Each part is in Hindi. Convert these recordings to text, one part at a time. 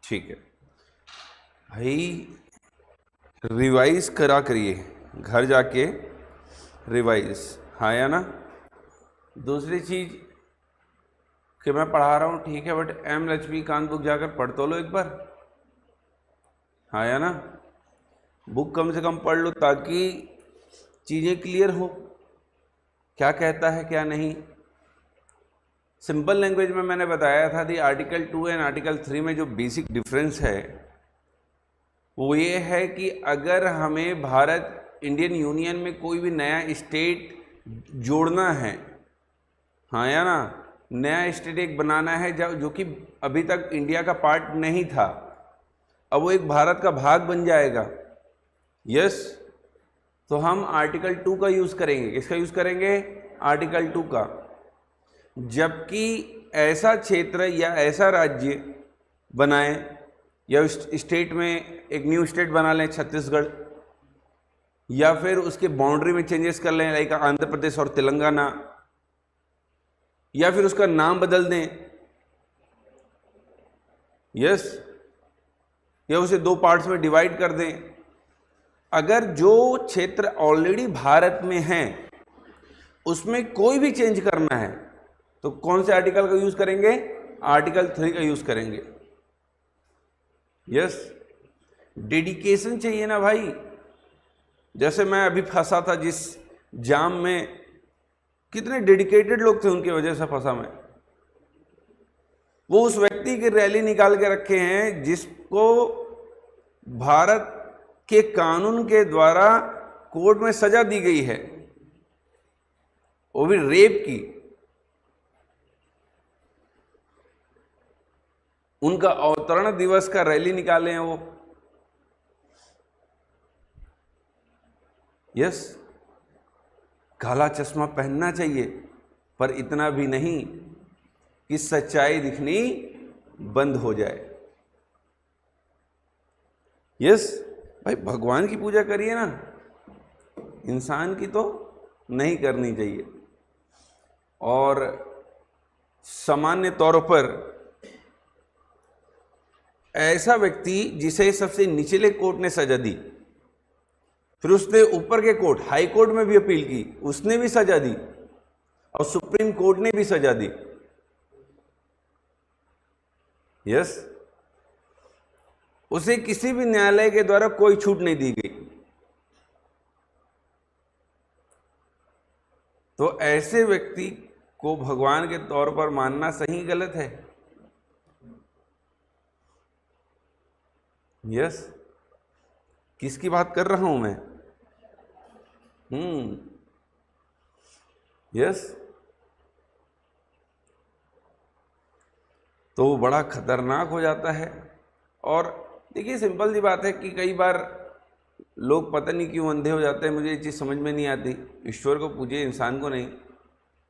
ठीक है भाई, रिवाइज करा करिए घर जाके, रिवाइज, हाँ या ना। दूसरी चीज कि मैं पढ़ा रहा हूँ ठीक है, बट एम लक्ष्मीकांत बुक जाकर पढ़ तो लो एक बार, हाँ या ना। बुक कम से कम पढ़ लो ताकि चीज़ें क्लियर हो, क्या कहता है क्या नहीं। सिंपल लैंग्वेज में मैंने बताया था दी आर्टिकल 2 एंड आर्टिकल 3 में जो बेसिक डिफरेंस है वो ये है कि अगर हमें भारत इंडियन यूनियन में कोई भी नया स्टेट जोड़ना है, हाँ या ना, नया स्टेट एक बनाना है जो कि अभी तक इंडिया का पार्ट नहीं था, अब वो एक भारत का भाग बन जाएगा, यस, तो हम आर्टिकल 2 का यूज़ करेंगे। किसका यूज़ करेंगे? आर्टिकल 2 का। जबकि ऐसा क्षेत्र या ऐसा राज्य बनाए या स्टेट में एक न्यू स्टेट बना लें छत्तीसगढ़, या फिर उसके बाउंड्री में चेंजेस कर लें लाइक आंध्र प्रदेश और तेलंगाना, या फिर उसका नाम बदल दें, यस, या उसे 2 पार्ट्स में डिवाइड कर दें। अगर जो क्षेत्र ऑलरेडी भारत में है उसमें कोई भी चेंज करना है तो कौन से आर्टिकल का यूज करेंगे? आर्टिकल 3 का यूज करेंगे, यस। डेडिकेशन चाहिए ना भाई। जैसे मैं अभी फंसा था जिस जाम में, कितने डेडिकेटेड लोग थे, उनकी वजह से फंसा मैं। वो उस व्यक्ति की रैली निकाल के रखे हैं जिसको भारत के कानून के द्वारा कोर्ट में सजा दी गई है, वो भी रेप की। उनका अवतरण दिवस का रैली निकाले हैं वो, यस। काला चश्मा पहनना चाहिए पर इतना भी नहीं कि सच्चाई दिखनी बंद हो जाए, यस। भाई भगवान की पूजा करिए ना, इंसान की तो नहीं करनी चाहिए। और सामान्य तौर पर ऐसा व्यक्ति जिसे सबसे निचले कोर्ट ने सजा दी, फिर उसने ऊपर के कोर्ट हाई कोर्ट में भी अपील की, उसने भी सजा दी, और सुप्रीम कोर्ट ने भी सजा दी, यस, उसे किसी भी न्यायालय के द्वारा कोई छूट नहीं दी गई। तो ऐसे व्यक्ति को भगवान के तौर पर मानना सही गलत है? यस। किसकी बात कर रहा हूं मैं? यस। तो वो बड़ा खतरनाक हो जाता है। और देखिए सिंपल सी बात है कि कई बार लोग पता नहीं क्यों अंधे हो जाते हैं, मुझे ये चीज़ समझ में नहीं आती। ईश्वर को पूजिए, इंसान को नहीं,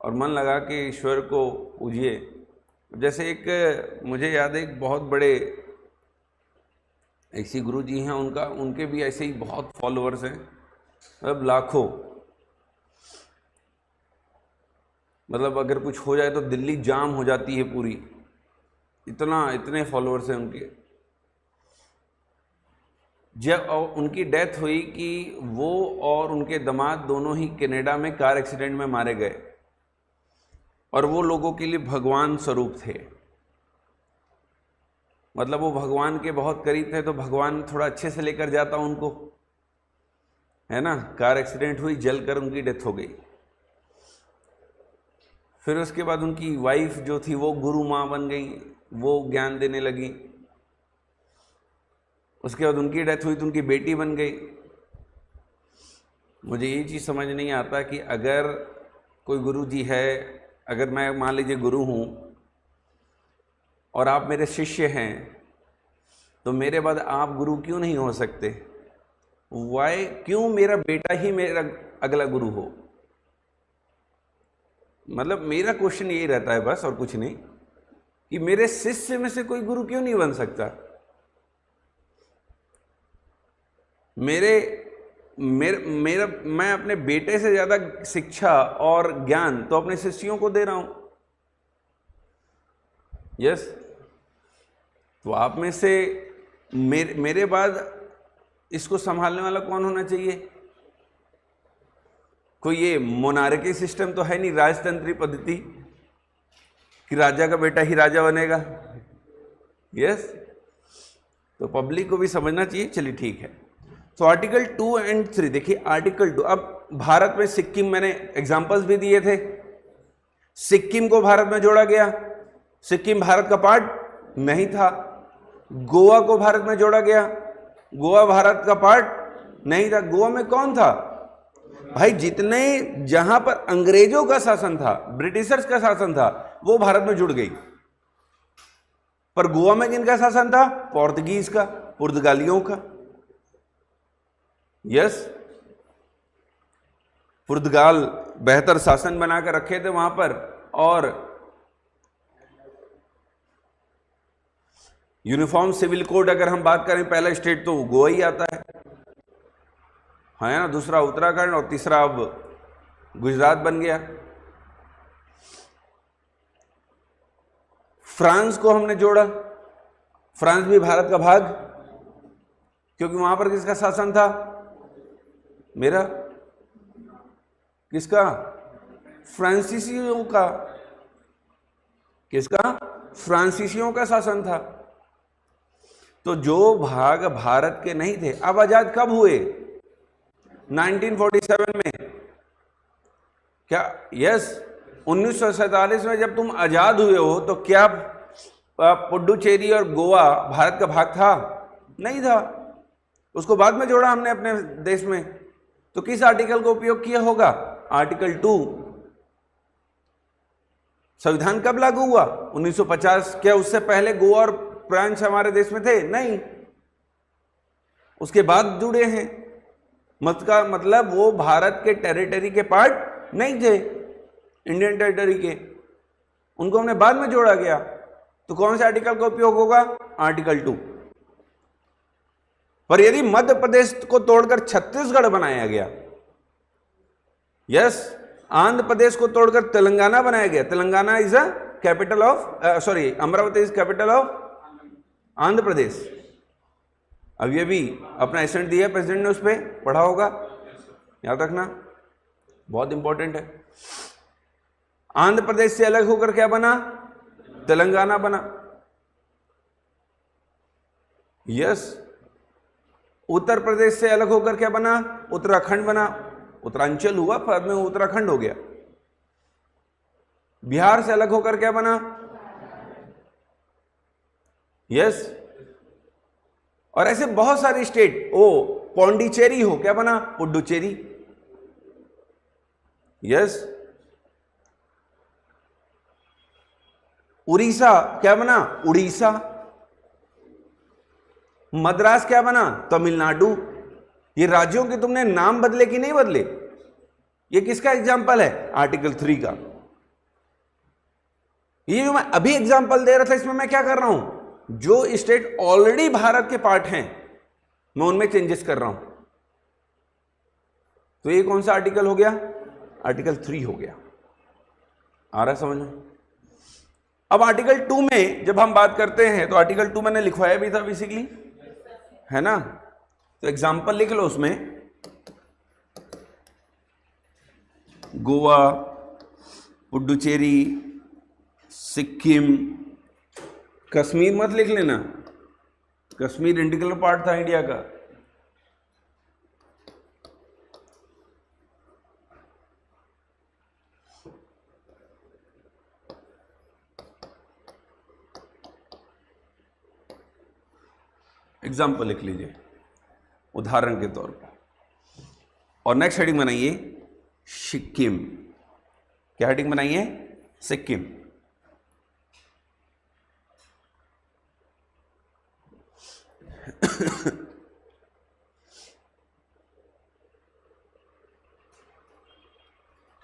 और मन लगा के ईश्वर को पूजिए। जैसे एक मुझे याद है, एक बहुत बड़े ऐसी गुरु जी हैं, उनके भी ऐसे ही बहुत फॉलोअर्स हैं, मतलब लाखों। मतलब अगर कुछ हो जाए तो दिल्ली जाम हो जाती है पूरी, इतने फॉलोअर्स हैं उनके। जब उनकी डेथ हुई कि वो और उनके दामाद दोनों ही कनाडा में कार एक्सीडेंट में मारे गए, और वो लोगों के लिए भगवान स्वरूप थे। मतलब वो भगवान के बहुत करीब थे, तो भगवान थोड़ा अच्छे से लेकर जाता उनको, है ना। कार एक्सीडेंट हुई, जलकर उनकी डेथ हो गई। फिर उसके बाद उनकी वाइफ जो थी वो गुरु माँ बन गई, वो ज्ञान देने लगी। उसके बाद उनकी डेथ हुई तो उनकी बेटी बन गई। मुझे ये चीज़ समझ नहीं आता कि अगर कोई गुरु जी है, अगर मैं मान लीजिए गुरु हूँ और आप मेरे शिष्य हैं, तो मेरे बाद आप गुरु क्यों नहीं हो सकते? वाई? क्यों मेरा बेटा ही मेरा अगला गुरु हो? मतलब मेरा क्वेश्चन यही रहता है बस, और कुछ नहीं, कि मेरे शिष्य में से कोई गुरु क्यों नहीं बन सकता? मेरे मेरे मेरा मैं अपने बेटे से ज्यादा शिक्षा और ज्ञान तो अपने शिष्यों को दे रहा हूं। यस। तो आप में से मेरे बाद इसको संभालने वाला कौन होना चाहिए? कोई ये मोनार्की सिस्टम तो है नहीं, राजतंत्री पद्धति कि राजा का बेटा ही राजा बनेगा। यस। तो पब्लिक को भी समझना चाहिए। चलिए ठीक है। तो आर्टिकल 2 एंड 3 देखिए। आर्टिकल 2, अब भारत में सिक्किम, मैंने एग्जांपल्स भी दिए थे, सिक्किम को भारत में जोड़ा गया। सिक्किम भारत का पार्ट नहीं था। गोवा को भारत में जोड़ा गया, गोवा भारत का पार्ट नहीं था। गोवा में कौन था भाई? जितने जहां पर अंग्रेजों का शासन था, ब्रिटिशर्स का शासन था, वो भारत में जुड़ गई। पर गोवा में किनका शासन था? पोर्तुगीज का, पुर्तगालियों का। यस। पुर्तगाल बेहतर शासन बनाकर रखे थे वहां पर। और यूनिफॉर्म सिविल कोड अगर हम बात करें, पहला स्टेट तो गोवा ही आता है ना, दूसरा उत्तराखंड, और तीसरा अब गुजरात बन गया। फ्रांस को हमने जोड़ा, फ्रांस भी भारत का भाग, क्योंकि वहां पर किसका शासन था? मेरा किसका? फ्रांसीसियों का। किसका? फ्रांसीसियों का शासन था। तो जो भाग भारत के नहीं थे, अब आजाद कब हुए? 1947 में। क्या? यस। 1947 में जब तुम आजाद हुए हो, तो क्या पुडुचेरी और गोवा भारत का भाग था? नहीं था। उसको बाद में जोड़ा हमने अपने देश में। तो किस आर्टिकल का उपयोग किया होगा? आर्टिकल 2। संविधान कब लागू हुआ? 1950। क्या उससे पहले गोवा और प्रांत हमारे देश में थे? नहीं, उसके बाद जुड़े हैं। मत का मतलब वो भारत के टेरिटरी के पार्ट नहीं थे, इंडियन टेरिटरी के, उनको हमने बाद में जोड़ा गया। तो कौन से आर्टिकल का उपयोग होगा? आर्टिकल 2। पर यदि मध्य प्रदेश को तोड़कर छत्तीसगढ़ बनाया गया, यस, आंध्र प्रदेश को तोड़कर तेलंगाना बनाया गया, Telangana is a capital of, sorry, Amaravati is capital of Andhra Pradesh. अब ये भी अपना एसेंट दिया प्रेसिडेंट ने, उस पर पढ़ा होगा, याद रखना, बहुत इंपॉर्टेंट है। आंध्र प्रदेश से अलग होकर क्या बना? तेलंगाना बना। यस। उत्तर प्रदेश से अलग होकर क्या बना? उत्तराखंड बना। उत्तरांचल हुआ, बाद में उत्तराखंड हो गया। बिहार से अलग होकर क्या बना? यस। और ऐसे बहुत सारे स्टेट। पौंडीचेरी हो, क्या बना? पुडुचेरी। यस। उड़ीसा क्या बना? उड़ीसा। मद्रास क्या बना? तमिलनाडु। ये राज्यों के तुमने नाम बदले कि नहीं बदले? ये किसका एग्जाम्पल है? आर्टिकल 3 का। ये जो मैं अभी एग्जाम्पल दे रहा था, इसमें मैं क्या कर रहा हूं? जो स्टेट ऑलरेडी भारत के पार्ट हैं, मैं उनमें चेंजेस कर रहा हूं। तो ये कौन सा आर्टिकल हो गया? आर्टिकल 3 हो गया। आ रहा है समझ में? अब आर्टिकल 2 में जब हम बात करते हैं, तो आर्टिकल 2 मैंने लिखवाया भी था बेसिकली, है ना? तो एग्जाम्पल लिख लो उसमें। गोवा, पुडुचेरी, सिक्किम, कश्मीर मत लिख लेना, कश्मीर इंटीग्रल पार्ट था इंडिया का। एग्जाम्पल लिख लीजिए उदाहरण के तौर पर। और नेक्स्ट हेडिंग बनाइए सिक्किम। क्या हेडिंग बनाइए? सिक्किम।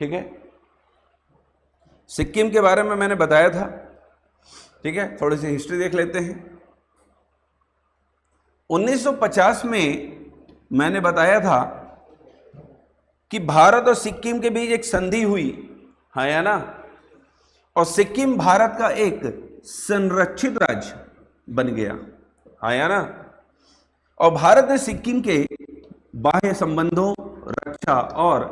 ठीक है। सिक्किम के बारे में मैंने बताया था, ठीक है, थोड़ी सी हिस्ट्री देख लेते हैं। 1950 में मैंने बताया था कि भारत और सिक्किम के बीच एक संधि हुई, हाँ या ना, और सिक्किम भारत का एक संरक्षित राज्य बन गया, हाँ या ना, और भारत ने सिक्किम के बाह्य संबंधों, रक्षा और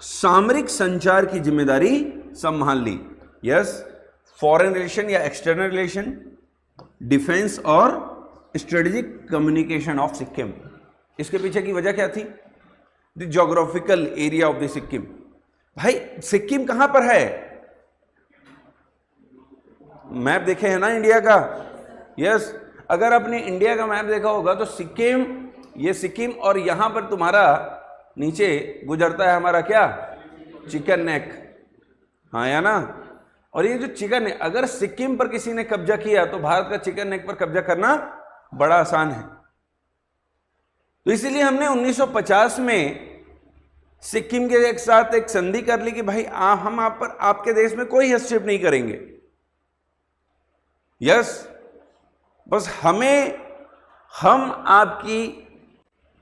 सामरिक संचार की जिम्मेदारी संभाल ली। यस, फॉरेन रिलेशन या एक्सटर्नल रिलेशन, डिफेंस और स्ट्रेटेजिक कम्युनिकेशन ऑफ सिक्किम। इसके पीछे की वजह क्या थी? The geographical area of the Sikkim. भाई सिक्किम कहां पर है? मैप देखे है ना इंडिया का? यस, अगर आपने इंडिया का मैप देखा होगा तो सिक्किम, ये सिक्किम, और यहां पर तुम्हारा नीचे गुजरता है हमारा क्या? चिकन नेक, हाँ या ना। और ये जो चिकन नेक, अगर सिक्किम पर किसी ने कब्जा किया तो भारत का चिकन नेक पर कब्जा करना बड़ा आसान है। तो इसीलिए हमने 1950 में सिक्किम के एक साथ एक संधि कर ली कि भाई हम आप पर, आपके देश में कोई हस्तक्षेप नहीं करेंगे। यस, बस हम आपकी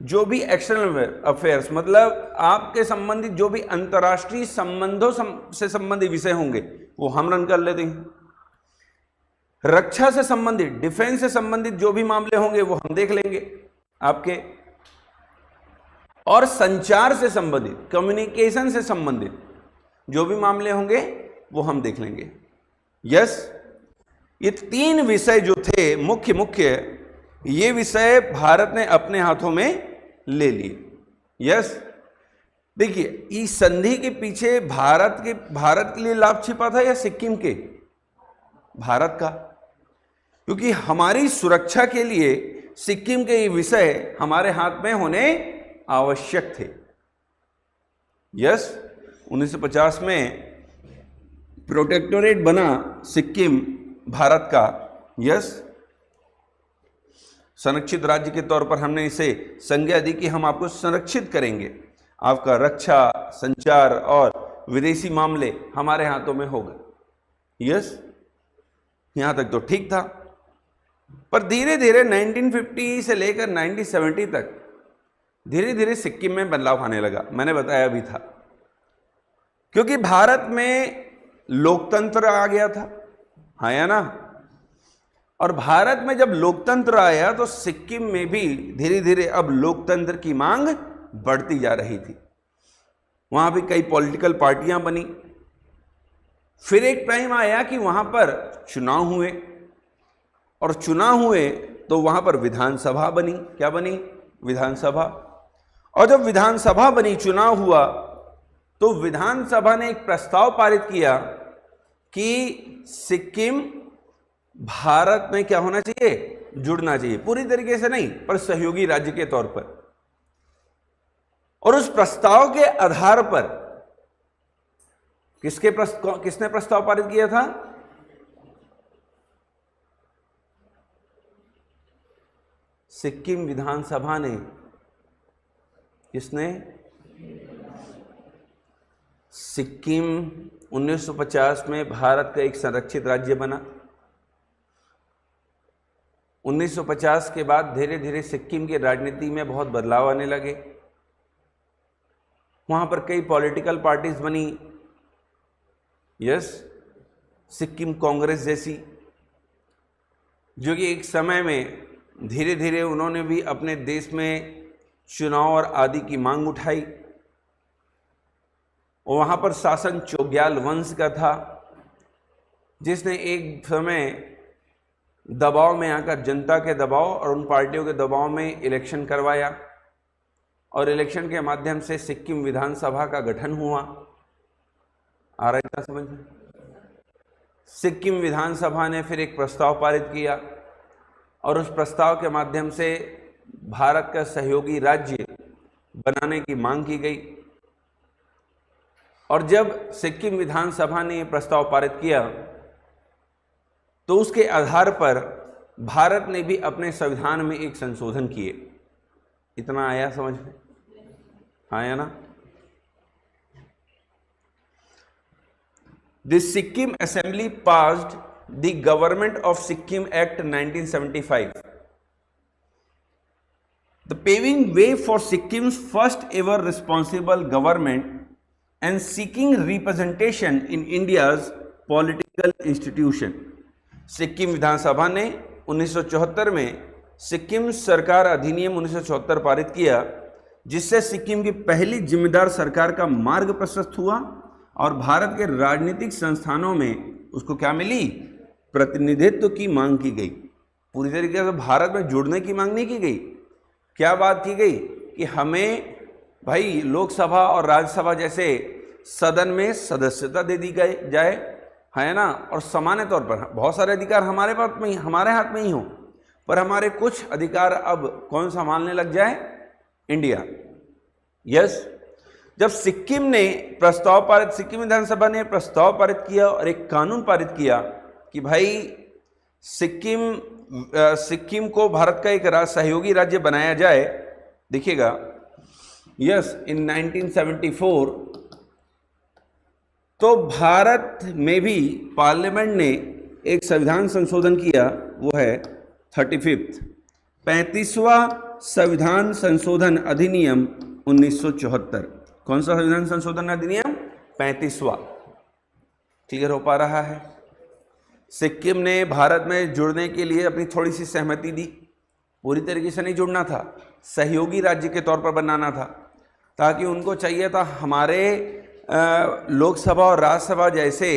जो भी एक्सटर्नल अफेयर्स, मतलब आपके संबंधित जो भी अंतर्राष्ट्रीय संबंधों से संबंधित विषय होंगे वो हम रन कर लेते हैं। रक्षा से संबंधित, डिफेंस से संबंधित जो भी मामले होंगे वो हम देख लेंगे आपके, और संचार से संबंधित, कम्युनिकेशन से संबंधित जो भी मामले होंगे वो हम देख लेंगे। यस, ये 3 विषय जो थे मुख्य, ये विषय भारत ने अपने हाथों में ले लिए। यस, देखिए इस संधि के पीछे भारत के लिए लाभ छिपा था या सिक्किम के? भारत का, क्योंकि हमारी सुरक्षा के लिए सिक्किम के ये विषय हमारे हाथ में होने आवश्यक थे। यस, 1950 में प्रोटेक्टोरेट बना सिक्किम भारत का। यस, संरक्षित राज्य के तौर पर हमने इसे संज्ञा दी कि हम आपको संरक्षित करेंगे, आपका रक्षा, संचार और विदेशी मामले हमारे हाथों में होगा। यस, यहां तक तो ठीक था, पर धीरे धीरे 1950 से लेकर 1970 तक धीरे धीरे सिक्किम में बदलाव आने लगा। मैंने बताया भी था, क्योंकि भारत में लोकतंत्र आ गया था, हाँ या ना, और भारत में जब लोकतंत्र आया तो सिक्किम में भी धीरे धीरे अब लोकतंत्र की मांग बढ़ती जा रही थी। वहां भी कई पॉलिटिकल पार्टियां बनी। फिर एक टाइम आया कि वहां पर चुनाव हुए, और चुनाव हुए तो वहां पर विधानसभा बनी। क्या बनी? विधानसभा। और जब विधानसभा बनी, चुनाव हुआ, तो विधानसभा ने एक प्रस्ताव पारित किया कि सिक्किम भारत में क्या होना चाहिए? जुड़ना चाहिए, पूरी तरीके से नहीं पर सहयोगी राज्य के तौर पर। और उस प्रस्ताव के आधार पर किसने प्रस्ताव पारित किया था? सिक्किम विधानसभा ने। किसने? सिक्किम 1950 में भारत का एक संरक्षित राज्य बना। 1950 के बाद धीरे धीरे सिक्किम की राजनीति में बहुत बदलाव आने लगे। वहां पर कई पॉलिटिकल पार्टीज बनी। यस, सिक्किम कांग्रेस जैसी, जो कि एक समय में धीरे धीरे उन्होंने भी अपने देश में चुनाव और आदि की मांग उठाई। और वहां पर शासन चोग्याल वंश का था, जिसने एक समय दबाव में आकर, जनता के दबाव और उन पार्टियों के दबाव में इलेक्शन करवाया, और इलेक्शन के माध्यम से सिक्किम विधानसभा का गठन हुआ। आ रहा है क्या समझ में? सिक्किम विधानसभा ने फिर एक प्रस्ताव पारित किया, और उस प्रस्ताव के माध्यम से भारत का सहयोगी राज्य बनाने की मांग की गई। और जब सिक्किम विधानसभा ने यह प्रस्ताव पारित किया तो उसके आधार पर भारत ने भी अपने संविधान में एक संशोधन किए। इतना आया समझ में? आया ना? The Sikkim assembly passed the government of Sikkim act 1975, the paving way for Sikkim's first ever responsible government and seeking representation in India's political institution. Sikkim Vidhansabha ने 1974 में सिक्किम सरकार अधिनियम 1974 पारित किया, जिससे सिक्किम की पहली जिम्मेदार सरकार का मार्ग प्रशस्त हुआ और भारत के राजनीतिक संस्थानों में उसको क्या मिली, प्रतिनिधित्व की मांग की गई। पूरी तरीके से भारत में जुड़ने की मांग नहीं की गई। क्या बात की गई कि हमें भाई लोकसभा और राज्यसभा जैसे सदन में सदस्यता दे दी जाए, है ना, और सामान्य तौर पर बहुत सारे अधिकार हमारे हाथ में ही हो, पर हमारे कुछ अधिकार अब कौन संभालने लग जाए, इंडिया। यस, जब सिक्किम विधानसभा ने प्रस्ताव पारित किया और एक कानून पारित किया कि भाई सिक्किम को भारत का एक सहयोगी राज्य बनाया जाए। देखिएगा, यस, इन 1974 तो भारत में भी पार्लियामेंट ने एक संविधान संशोधन किया, वो है 35वां संविधान संशोधन अधिनियम 1974। कौन सा संविधान संशोधन अधिनियम? 35वां। क्लियर हो पा रहा है? सिक्किम ने भारत में जुड़ने के लिए अपनी थोड़ी सी सहमति दी। पूरी तरीके से नहीं जुड़ना था, सहयोगी राज्य के तौर पर बनाना था, ताकि उनको चाहिए था हमारे लोकसभा और राज्यसभा जैसे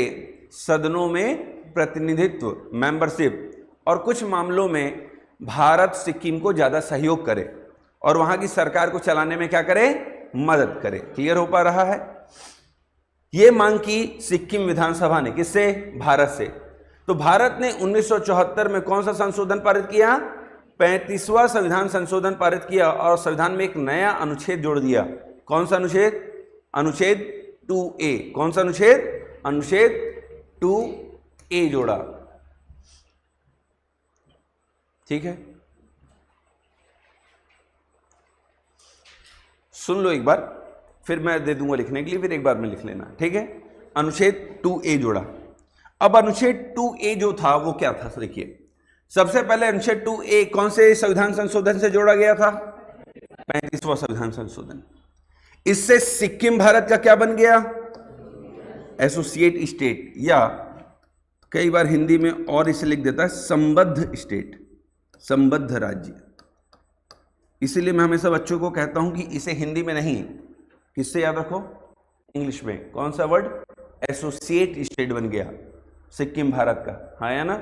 सदनों में प्रतिनिधित्व, मेंबरशिप, और कुछ मामलों में भारत सिक्किम को ज़्यादा सहयोग करे और वहाँ की सरकार को चलाने में क्या करे, मदद करे। क्लियर हो पा रहा है? ये मांग की सिक्किम विधानसभा ने, किससे? भारत से। तो भारत ने 1974 में कौन सा संशोधन पारित किया? 35वां संविधान संशोधन पारित किया और संविधान में एक नया अनुच्छेद जोड़ दिया। कौन सा अनुच्छेद? अनुच्छेद 2A। कौन सा अनुच्छेद? अनुच्छेद 2A जोड़ा। ठीक है, सुन लो एक बार, फिर मैं दे दूंगा लिखने के लिए, फिर एक बार में लिख लेना। ठीक है, अनुच्छेद 2A जोड़ा। अब अनुच्छेद 2A जो था वो क्या था? देखिए, सबसे पहले अनुच्छेद 2A कौन से संविधान संशोधन से जोड़ा गया था? 35वां संविधान संशोधन। इससे सिक्किम भारत का क्या बन गया? एसोसिएट स्टेट, या कई बार हिंदी में और इसे लिख देता है संबद्ध स्टेट, संबद्ध राज्य। इसीलिए मैं हमेशा बच्चों को कहता हूं कि इसे हिंदी में नहीं, किससे याद रखो? इंग्लिश में। कौन सा वर्ड? एसोसिएट स्टेट बन गया सिक्किम भारत का, हाँ या ना?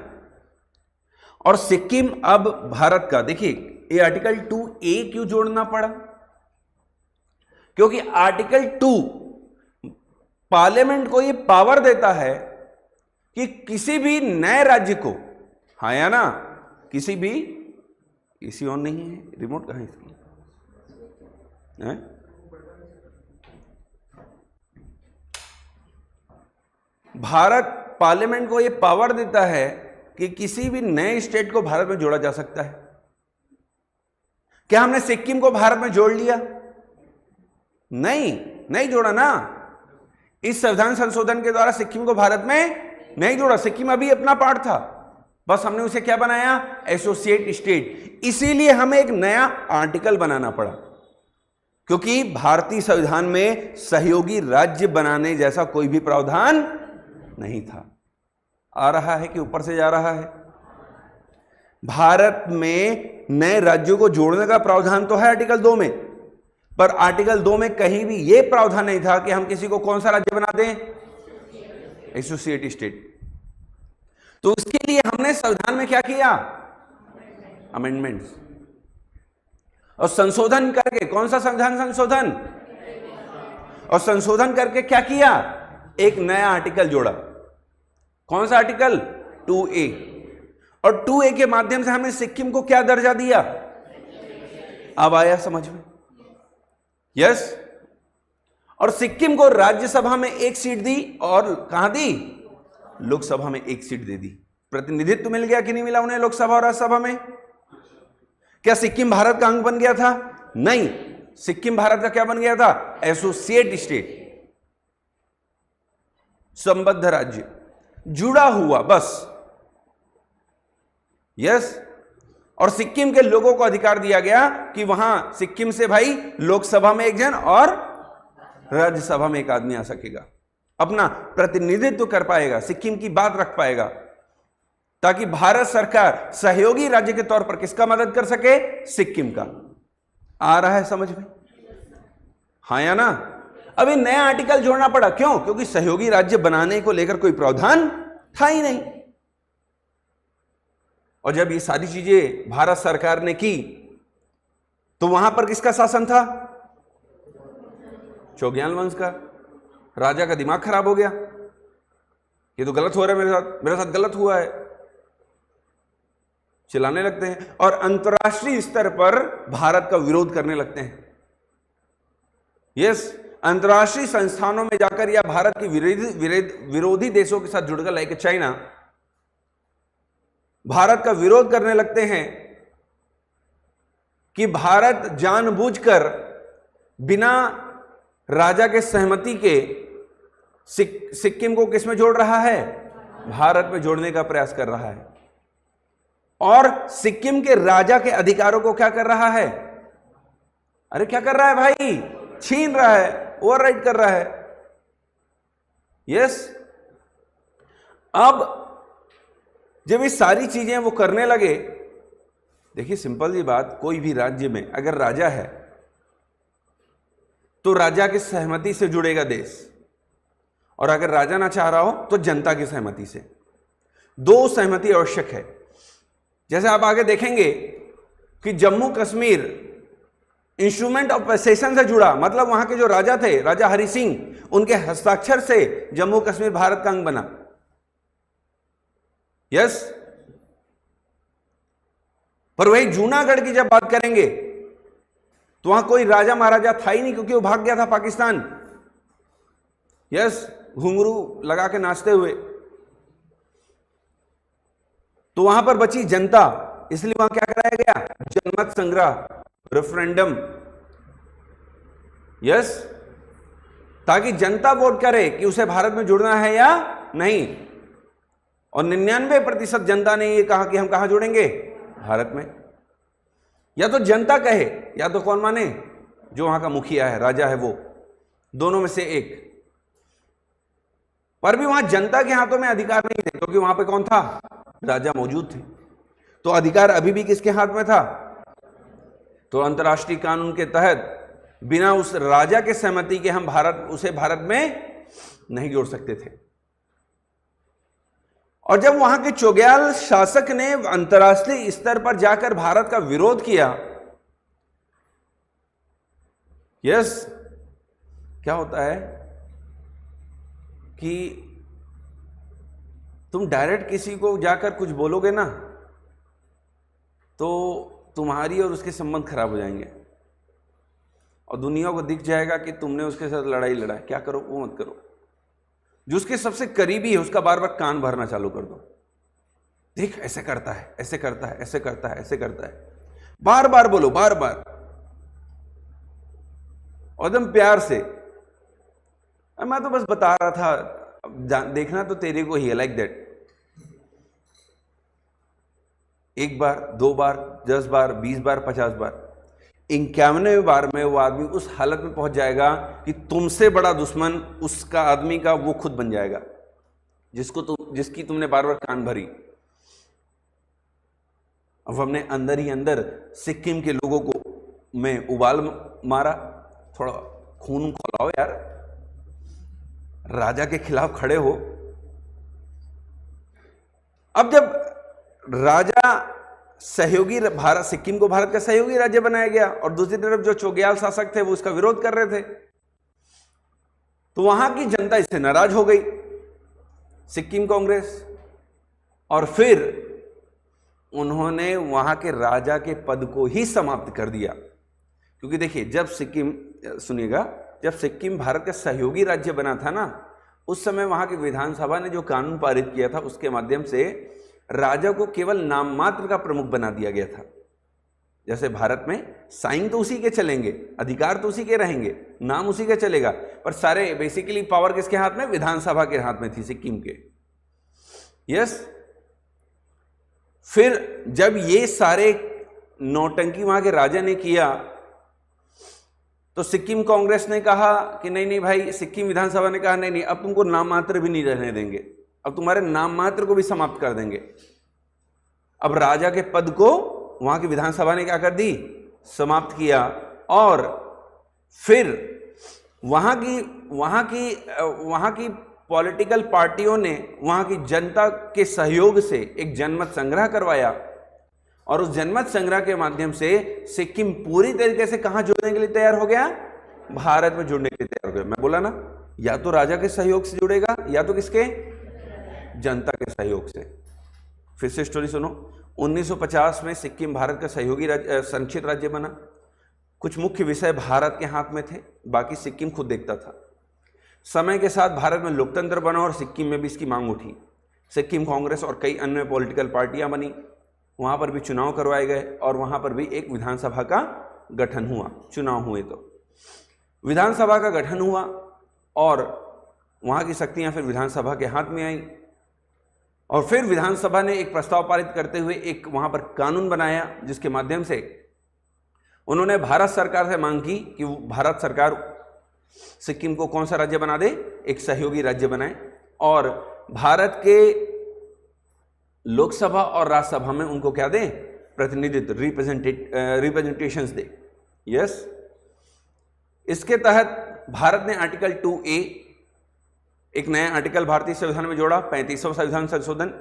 और सिक्किम अब भारत का। देखिए, ये आर्टिकल 2A क्यों जोड़ना पड़ा? क्योंकि आर्टिकल 2 पार्लियामेंट को ये पावर देता है कि किसी भी नए राज्य को, हाँ या ना, किसी भी, इसी ऑन नहीं है, रिमोट कहां है इसकी? भारत पार्लियामेंट को यह पावर देता है कि किसी भी नए स्टेट को भारत में जोड़ा जा सकता है। क्या हमने सिक्किम को भारत में जोड़ लिया? नहीं जोड़ा ना। इस संविधान संशोधन के द्वारा सिक्किम को भारत में नहीं जोड़ा। सिक्किम अभी अपना पार्ट था, बस हमने उसे क्या बनाया? Associate state. इसीलिए हमें एक नया आर्टिकल बनाना पड़ा, क्योंकि भारतीय संविधान में सहयोगी राज्य बनाने जैसा कोई भी प्रावधान नहीं था। आ रहा है कि ऊपर से जा रहा है? भारत में नए राज्यों को जोड़ने का प्रावधान तो है आर्टिकल 2 में, पर आर्टिकल 2 में कहीं भी यह प्रावधान नहीं था कि हम किसी को कौन सा राज्य बना दें? Associate state. तो उसके लिए हमने संविधान में क्या किया? अमेंडमेंट्स और संशोधन करके। कौन सा संविधान संशोधन? और संशोधन करके क्या किया? एक नया आर्टिकल जोड़ा। कौन सा आर्टिकल? 2A। और 2A के माध्यम से हमने सिक्किम को क्या दर्जा दिया? अब आया समझ में? यस। और सिक्किम को राज्यसभा में 1 सीट दी और कहां दी? लोकसभा में 1 सीट दे दी। प्रतिनिधित्व मिल गया कि नहीं मिला उन्हें लोकसभा और राज्यसभा में? क्या सिक्किम भारत का अंग बन गया था? नहीं। सिक्किम भारत का क्या बन गया था? Associate state. संबद्ध राज्य, जुड़ा हुआ बस। यस। और सिक्किम के लोगों को अधिकार दिया गया कि वहां सिक्किम से भाई लोकसभा में एक जन और राज्यसभा में एक आदमी आ सकेगा, अपना प्रतिनिधित्व कर पाएगा, सिक्किम की बात रख पाएगा, ताकि भारत सरकार सहयोगी राज्य के तौर पर किसका मदद कर सके? सिक्किम का। आ रहा है समझ में? हाँ या ना? अभी नया आर्टिकल जोड़ना पड़ा, क्यों? क्योंकि सहयोगी राज्य बनाने को लेकर कोई प्रावधान था ही नहीं। और जब ये सारी चीजें भारत सरकार ने की तो वहां पर किसका शासन था? चौग्याल वंश का। राजा का दिमाग खराब हो गया, ये तो गलत हो रहा है मेरे साथ गलत हुआ है, चिल्लाने लगते हैं और अंतर्राष्ट्रीय स्तर पर भारत का विरोध करने लगते हैं। यस, अंतर्राष्ट्रीय संस्थानों में जाकर या भारत की विरोधी देशों के साथ जुड़कर, लाइक चाइना, भारत का विरोध करने लगते हैं कि भारत जानबूझकर बिना राजा के सहमति के सिक्किम को किसमें जोड़ रहा है? भारत में जोड़ने का प्रयास कर रहा है। और सिक्किम के राजा के अधिकारों को क्या कर रहा है? अरे क्या कर रहा है भाई? छीन रहा है, ओवरराइड कर रहा है। यस। अब जब ये सारी चीजें वो करने लगे, देखिए सिंपल सी बात, कोई भी राज्य में अगर राजा है तो राजा की सहमति से जुड़ेगा देश, और अगर राजा ना चाह रहा हो तो जनता की सहमति से। दो सहमति आवश्यक है। जैसे आप आगे देखेंगे कि Jammu Kashmir instrument of session से जुड़ा, मतलब वहां के जो राजा थे, राजा हरि सिंह, उनके हस्ताक्षर से जम्मू कश्मीर भारत का अंग बना। यस। पर वही जूनागढ़ की जब बात करेंगे तो वहां कोई राजा महाराजा था ही नहीं, क्योंकि वो भाग गया था पाकिस्तान। यस, घुंघरू लगा के नाचते हुए। तो वहां पर बची जनता, इसलिए वहां क्या कराया गया? जनमत संग्रह, रेफरेंडम। यस, ताकि जनता वोट करे कि उसे भारत में जुड़ना है या नहीं। और 99% जनता ने ये कहा कि हम कहां जुड़ेंगे? भारत में। या तो जनता कहे या तो कौन माने? जो वहां का मुखिया है, राजा है, वो, दोनों में से एक। पर भी वहां जनता के हाथों में अधिकार नहीं थे, क्योंकि वहां पे कौन था? राजा मौजूद थे। तो अधिकार अभी भी किसके हाथ में था? तो अंतर्राष्ट्रीय कानून के तहत बिना उस राजा के सहमति के हम उसे भारत में नहीं जोड़ सकते थे। और जब वहां के चौग्याल शासक ने अंतर्राष्ट्रीय स्तर पर जाकर भारत का विरोध किया, यस, क्या होता है कि तुम डायरेक्ट किसी को जाकर कुछ बोलोगे ना तो तुम्हारी और उसके संबंध खराब हो जाएंगे, और दुनिया को दिख जाएगा कि तुमने उसके साथ लड़ाई लड़ा। क्या करो? वो मत करो। जो उसके सबसे करीबी है उसका बार बार कान भरना चालू कर दो। देख, ऐसे करता है, ऐसे करता है, ऐसे करता है, ऐसे करता है। बार बार बोलो, बार बार, और एकदम प्यार से। मैं तो बस बता रहा था, देखना तो तेरे को ही है, लाइक दैट। 1 बार, 2 बार, 10 बार, 20 बार, 50 बार, 51वें बार में वो आदमी उस हालत में पहुंच जाएगा कि तुमसे बड़ा दुश्मन उसका आदमी का वो खुद बन जाएगा, जिसकी तुमने बार बार कान भरी। अब हमने अंदर ही अंदर सिक्किम के लोगों को में उबाल मारा। थोड़ा खून खौलाओ यार, राजा के खिलाफ खड़े हो। अब जब राजा सहयोगी भारत, सिक्किम को भारत का सहयोगी राज्य बनाया गया, और दूसरी तरफ जो चौग्याल शासक थे वो उसका विरोध कर रहे थे, तो वहां की जनता इससे नाराज हो गई, सिक्किम कांग्रेस। और फिर उन्होंने वहां के राजा के पद को ही समाप्त कर दिया। क्योंकि देखिए, जब सिक्किम, सुनिएगा, जब सिक्किम भारत का सहयोगी राज्य बना था ना, उस समय वहां की विधानसभा ने जो कानून पारित किया था उसके माध्यम से राजा को केवल नाम मात्र का प्रमुख बना दिया गया था। जैसे भारत में साइन तो उसी के चलेंगे, अधिकार तो उसी के रहेंगे, नाम उसी का चलेगा, पर सारे बेसिकली पावर किसके हाथ में? विधानसभा के हाथ में थी सिक्किम के। यस। फिर जब ये सारे नौटंकी वहां के राजा ने किया तो सिक्किम कांग्रेस ने कहा कि नहीं नहीं भाई, सिक्किम विधानसभा ने कहा नहीं नहीं, अब तुमको नाम मात्र भी नहीं रहने देंगे, अब तुम्हारे नाम मात्र को भी समाप्त कर देंगे। अब राजा के पद को वहां की विधानसभा ने क्या कर दी? समाप्त किया। और फिर वहां की पॉलिटिकल पार्टियों ने वहां की जनता के सहयोग से एक जनमत संग्रह करवाया, और उस जनमत संग्रह के माध्यम से सिक्किम पूरी तरीके से कहां जुड़ने के लिए तैयार हो गया? भारत में जुड़ने के लिए तैयार हो गया। मैं बोला ना, या तो राजा के सहयोग से जुड़ेगा या तो किसके? जनता के सहयोग से। फिर से स्टोरी सुनो। 1950 में सिक्किम भारत का सहयोगी संरक्षित राज्य बना। कुछ मुख्य विषय भारत के हाथ में थे, बाकी सिक्किम खुद देखता था। समय के साथ भारत में लोकतंत्र बना और सिक्किम में भी इसकी मांग उठी। सिक्किम कांग्रेस और कई अन्य पॉलिटिकल पार्टियां बनी, वहां पर भी चुनाव करवाए गए और वहां पर भी एक विधानसभा का गठन हुआ। चुनाव हुए तो विधानसभा का गठन हुआ और वहां की शक्तियां फिर विधानसभा के हाथ में आई, और फिर विधानसभा ने एक प्रस्ताव पारित करते हुए एक वहां पर कानून बनाया, जिसके माध्यम से उन्होंने भारत सरकार से मांग की कि भारत सरकार सिक्किम को कौन सा राज्य बना दे? एक सहयोगी राज्य बनाए, और भारत के लोकसभा और राज्यसभा में उनको क्या दे? प्रतिनिधित्व, रिप्रेजेंटेशंस दे। यस। इसके तहत भारत ने आर्टिकल 2A एक नया आर्टिकल भारतीय संविधान में जोड़ा, 35वां संविधान संशोधन।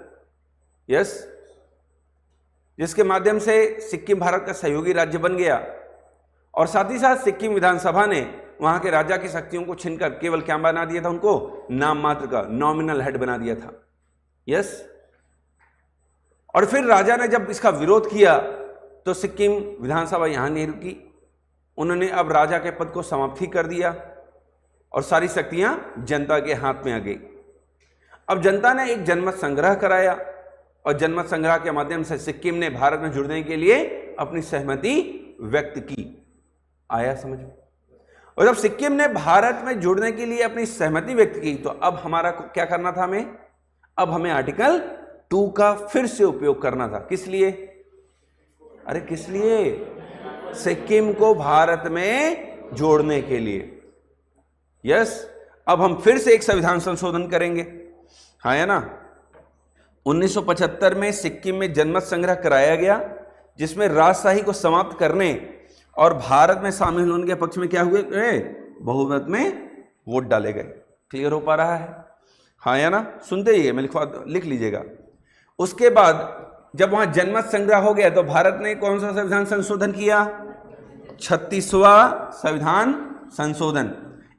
यस। जिसके माध्यम से सिक्किम भारत का सहयोगी राज्य बन गया, और साथ ही साथ सिक्किम विधानसभा ने वहां के राजा की शक्तियों को छीनकर केवल क्या बना दिया था? उनको नाम मात्र का नॉमिनल हेड बना दिया था। यस। और फिर राजा ने जब इसका विरोध किया तो सिक्किम विधानसभा यहां नहीं रुकी, उन्होंने अब राजा के पद को समाप्त ही कर दिया और सारी शक्तियां जनता के हाथ में आ गई। अब जनता ने एक जनमत संग्रह कराया, और जनमत संग्रह के माध्यम से सिक्किम ने भारत में जुड़ने के लिए अपनी सहमति व्यक्त की। आया समझ में? और जब सिक्किम ने भारत में जुड़ने के लिए अपनी सहमति व्यक्त की तो अब हमारा क्या करना था? अब हमें आर्टिकल 2 का फिर से उपयोग करना था। किस लिए? अरे किस लिए? सिक्किम को भारत में जोड़ने के लिए। यस। अब हम फिर से एक संविधान संशोधन करेंगे। हाँ है ना। 1975 में सिक्किम में जनमत संग्रह कराया गया, जिसमें राजशाही को समाप्त करने और भारत में शामिल होने के पक्ष में क्या हुए? बहुमत में वोट डाले गए। क्लियर हो पा रहा है? हाँ या ना? सुनते ही मैं लिख लीजिएगा। उसके बाद जब वहां जनमत संग्रह हो गया तो भारत ने कौन सा संविधान संशोधन किया? 36वां संविधान संशोधन।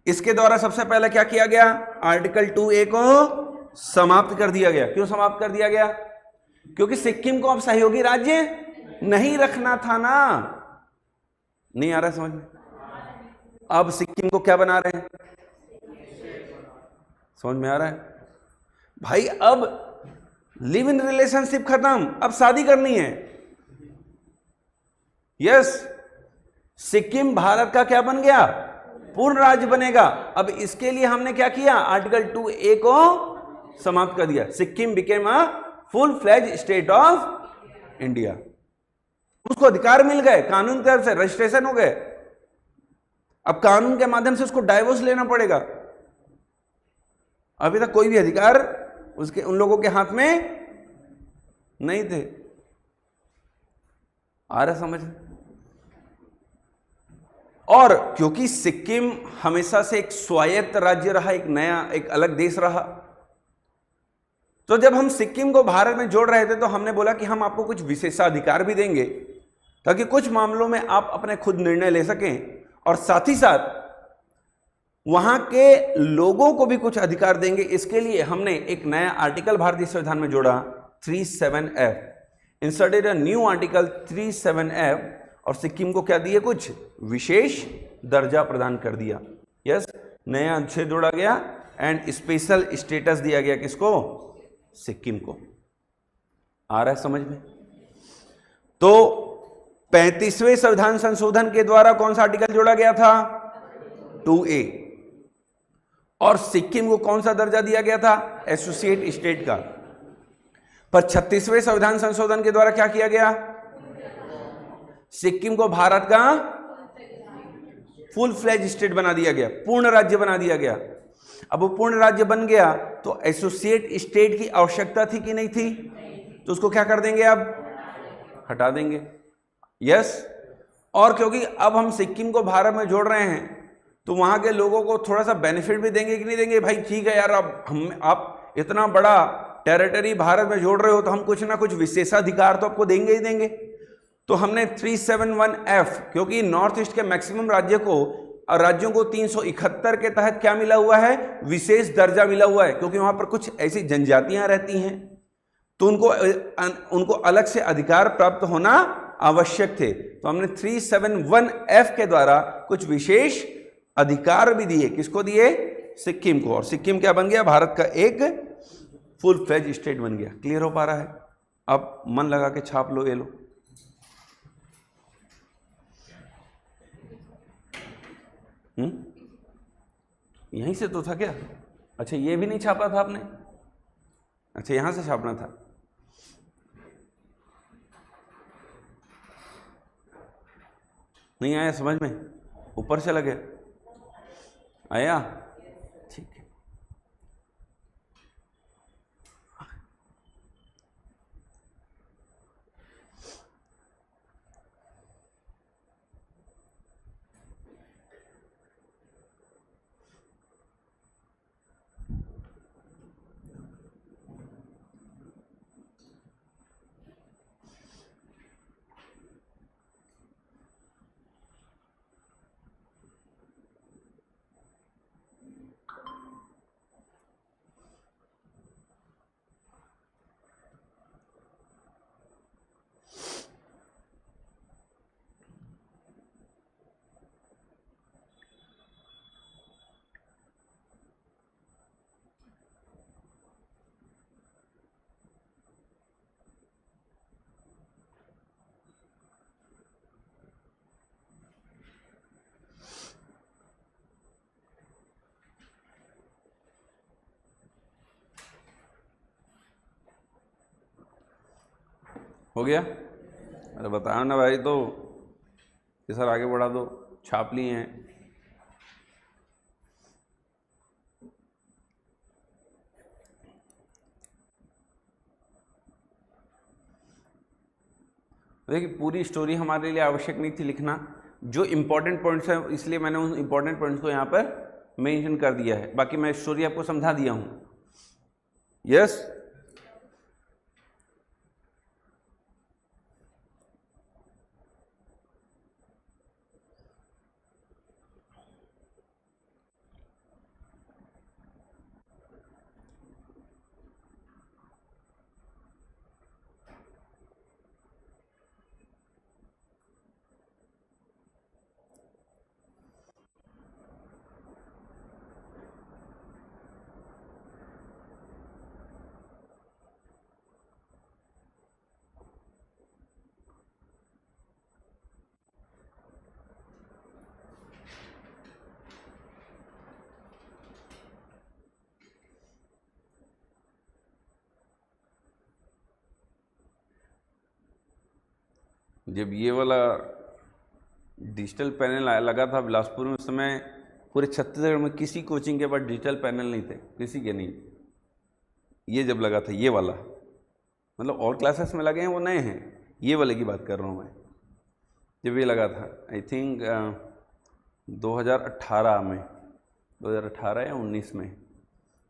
इसके द्वारा सबसे पहले क्या किया गया? आर्टिकल 2A को समाप्त कर दिया गया। क्यों समाप्त कर दिया गया? क्योंकि सिक्किम को अब सहयोगी राज्य नहीं रखना था ना। नहीं आ रहा समझ में? अब सिक्किम को क्या बना रहे हैं? समझ में आ रहा है भाई? अब लिव इन रिलेशनशिप खत्म, अब शादी करनी है। यस। सिक्किम भारत का क्या बन गया? पूर्ण राज्य बनेगा। अब इसके लिए हमने क्या किया? आर्टिकल 2A को समाप्त कर दिया। Sikkim became a full fledge state of India. उसको अधिकार मिल गए, कानून की तरफ से रजिस्ट्रेशन हो गए। अब कानून के माध्यम से उसको डाइवोर्स लेना पड़ेगा। अभी तक कोई भी अधिकार उसके उन लोगों के हाथ में नहीं थे। आ रहा समझ? और क्योंकि सिक्किम हमेशा से एक स्वायत्त राज्य रहा, एक नया एक अलग देश रहा, तो जब हम सिक्किम को भारत में जोड़ रहे थे तो हमने बोला कि हम आपको कुछ विशेषाधिकार भी देंगे ताकि कुछ मामलों में आप अपने खुद निर्णय ले सकें, और साथ ही साथ वहां के लोगों को भी कुछ अधिकार देंगे। इसके लिए हमने एक नया आर्टिकल भारतीय संविधान में जोड़ा, 37F। Inserted a new article 37F, और सिक्किम को क्या दिए? कुछ विशेष दर्जा प्रदान कर दिया। यस। नया अनुच्छेद जोड़ा गया एंड स्पेशल स्टेटस दिया गया। किसको? सिक्किम को। आ रहा है समझ में? तो 35वें संविधान संशोधन के द्वारा कौन सा आर्टिकल जोड़ा गया था? 2A। और सिक्किम को कौन सा दर्जा दिया गया था? एसोसिएट स्टेट का। पर 36वें संविधान संशोधन के द्वारा क्या किया गया? सिक्किम को भारत का फुल फ्लेज स्टेट बना दिया गया, पूर्ण राज्य बना दिया गया। अब वो पूर्ण राज्य बन गया तो एसोसिएट स्टेट की आवश्यकता थी कि नहीं थी? तो उसको क्या कर देंगे? अब हटा देंगे। यस। और क्योंकि अब हम सिक्किम को भारत में जोड़ रहे हैं तो वहां के लोगों को थोड़ा सा बेनिफिट भी देंगे कि नहीं देंगे? भाई ठीक है यार, अब हम आप इतना बड़ा टेरिटरी भारत में जोड़ रहे हो तो हम कुछ ना कुछ विशेषाधिकार तो आपको देंगे ही देंगे। तो हमने 371F, क्योंकि नॉर्थ ईस्ट के मैक्सिमम राज्यों को 371 के तहत क्या मिला हुआ है? विशेष दर्जा मिला हुआ है, क्योंकि वहां पर कुछ ऐसी जनजातियां रहती हैं तो उनको अलग से अधिकार प्राप्त होना आवश्यक थे। तो हमने 371F के द्वारा कुछ विशेष अधिकार भी दिए। किसको दिए? सिक्किम को। और सिक्किम क्या बन गया? भारत का एक फुल फ्लेज स्टेट बन गया। क्लियर हो पा रहा है? अब मन लगा के छाप लो, ये लो। यहीं से तो था क्या? अच्छा, ये भी नहीं छापा था आपने? अच्छा, यहां से छापना था। नहीं आया समझ में? ऊपर से लगे आया? ठीक है। हो गया? अरे बताओ ना भाई, तो ये सर आगे बढ़ा दो, छाप लिए हैं। देखिए, पूरी स्टोरी हमारे लिए आवश्यक नहीं थी लिखना, जो इंपॉर्टेंट पॉइंट्स हैं इसलिए मैंने उन इंपॉर्टेंट पॉइंट्स को यहाँ पर मेंशन कर दिया है। बाकी मैं स्टोरी आपको समझा दिया हूँ। यस। जब ये वाला डिजिटल पैनल लगा था बिलासपुर में, उस समय पूरे छत्तीसगढ़ में किसी कोचिंग के पास डिजिटल पैनल नहीं थे, किसी के नहीं। ये जब लगा था ये वाला, मतलब और क्लासेस में लगे हैं वो नए हैं, ये वाले की बात कर रहा हूँ मैं। जब ये लगा था आई थिंक 2018 में, 2018 या 19 में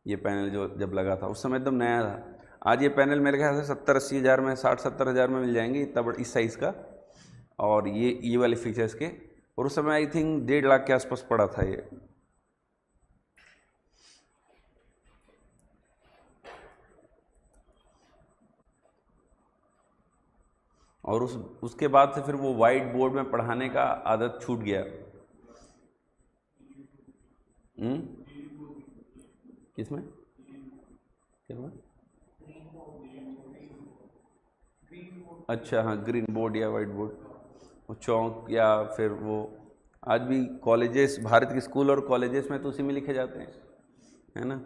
ये पैनल जो जब लगा था, उस समय एकदम नया था। आज ये पैनल मेरे ख्याल से 70-80 हज़ार में, 60-70 हज़ार में मिल जाएंगे, इतना बड़ा इस साइज़ का, और ये वाले फीचर्स के। और उस समय आई थिंक 1.5 लाख के आसपास पड़ा था ये। और उसके बाद से फिर वो वाइट बोर्ड में पढ़ाने का आदत छूट गया। किसमें? किसमें? अच्छा हाँ, ग्रीन बोर्ड या वाइट बोर्ड। वो चौक या फिर वो आज भी कॉलेजेस, भारत के स्कूल और कॉलेजेस में तो उसी में लिखे जाते हैं, है ना।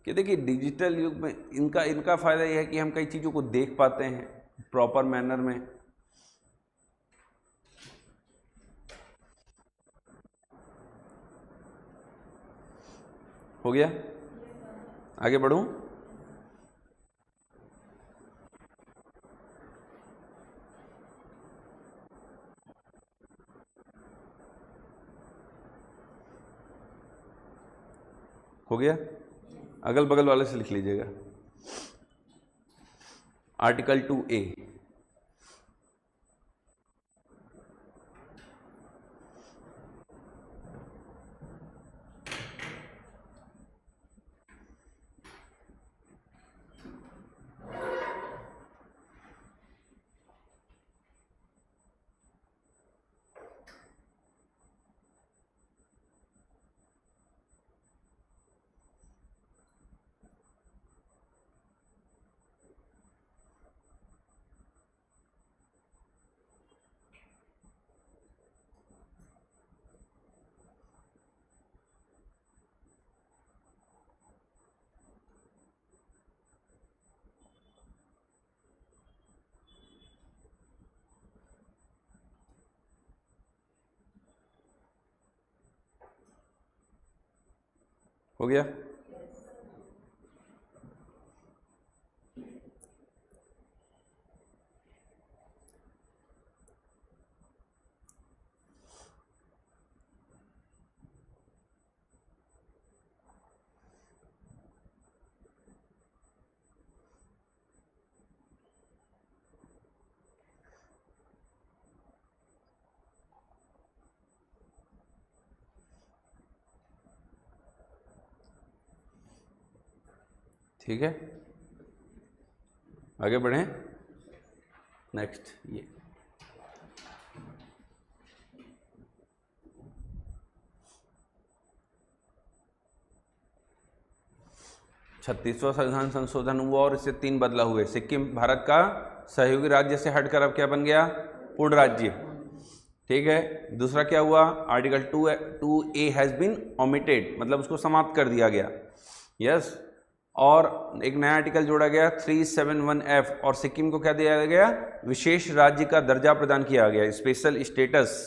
कि देखिए डिजिटल युग में इनका फ़ायदा यह है कि हम कई चीज़ों को देख पाते हैं प्रॉपर मैनर में। हो गया, आगे बढ़ूं। हो गया, अगल बगल वाले से लिख लीजिएगा। आर्टिकल 2A, हो गया। ठीक है, आगे बढ़ें। नेक्स्ट ये 36वां संविधान संशोधन हुआ और इससे 3 बदलाव हुए। सिक्किम भारत का सहयोगी राज्य से हटकर अब क्या बन गया, पूर्ण राज्य। ठीक है, दूसरा क्या हुआ, article 2A has been omitted, मतलब उसको समाप्त कर दिया गया। यस, और एक नया आर्टिकल जोड़ा गया 371F, और सिक्किम को क्या दिया गया, विशेष राज्य का दर्जा प्रदान किया गया, स्पेशल स्टेटस